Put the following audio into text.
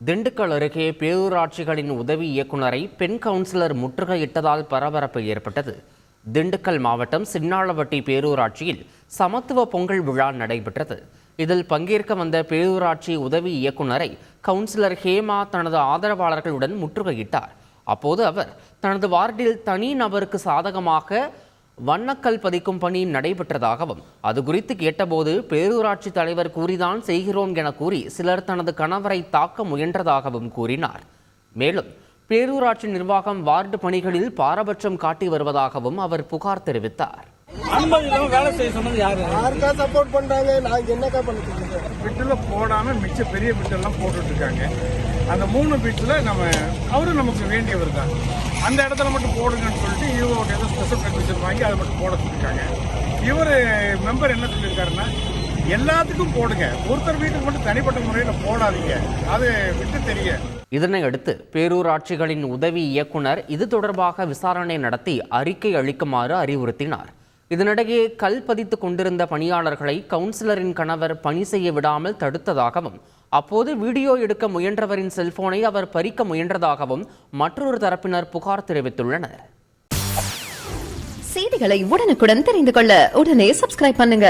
திண்டுக்கல் அருகே பேரூராட்சிகளின் உதவி இயக்குநரை பெண் கவுன்சிலர் முற்றுகையிட்டதால் பரபரப்பு ஏற்பட்டது. திண்டுக்கல் மாவட்டம் சின்னாளவட்டி பேரூராட்சியில் சமத்துவ பொங்கல் விழா நடைபெற்றது. இதில் பங்கேற்க வந்த பேரூராட்சி உதவி இயக்குநரை கவுன்சிலர் ஹேமா தனது ஆதரவாளர்களுடன் முற்றுகையிட்டார். அப்போது அவர் தனது வார்டில் தனி நபருக்கு சாதகமாக வண்ணக்கல் பதிக்கும் பணி நடைபெற்றதாகவும் அது குறித்து கேட்டபோது பேரூராட்சி தலைவர் கூறிதான் செய்கிறோம் என கூறி சிலர் தனது கணவரை தாக்க முயன்றதாகவும் கூறினார். மேலும் பேரூராட்சி நிர்வாகம் வார்டு பணிகளில் பாரபட்சம் காட்டி வருவதாகவும் அவர் புகார் தெரிவித்தார். போடாம மிச்ச பெரிய பிட்டெல்லாம் போட்டுட்டு இருக்காங்க. அந்த 3 பிட்ல அவரும் நமக்கு வேண்டியவர் தான். அந்த இடத்துல மட்டும் போடுங்கன்னு சொல்லிட்டு இவங்க ஏதோ ஸ்பெஷல் பெர்மிஷன் வாங்கி அதை மட்டும் போட சொல்லியிருக்காங்க. இவர் மெம்பர் என்ன சொல்லியிருக்காருன்னா, எல்லாத்துக்கும் போடுங்க, ஒருத்தர் வீட்டுக்கு மட்டும் தனிப்பட்ட முறையில் போடாதீங்க, அது விட்டு தெரிய. இதனையடுத்து பேரூராட்சிகளின் உதவி இயக்குனர் இது தொடர்பாக விசாரணை நடத்தி அறிக்கை அளிக்குமாறு அறிவுறுத்தினார். இதனிடையே கல் பதித்துக் கொண்டிருந்த பணியாளர்களை கவுன்சிலரின் கணவர் பணி செய்ய விடாமல் தடுத்ததாகவும் அப்போது வீடியோ எடுக்க முயன்றவரின் செல்போனை அவர் பறிக்க முயன்றதாகவும் மற்றொரு தரப்பினர் புகார் தெரிவித்துள்ளனர். செய்திகளை உடனுக்குடன் தெரிந்து கொள்ள உடனே சப்ஸ்கிரைப் பண்ணுங்க.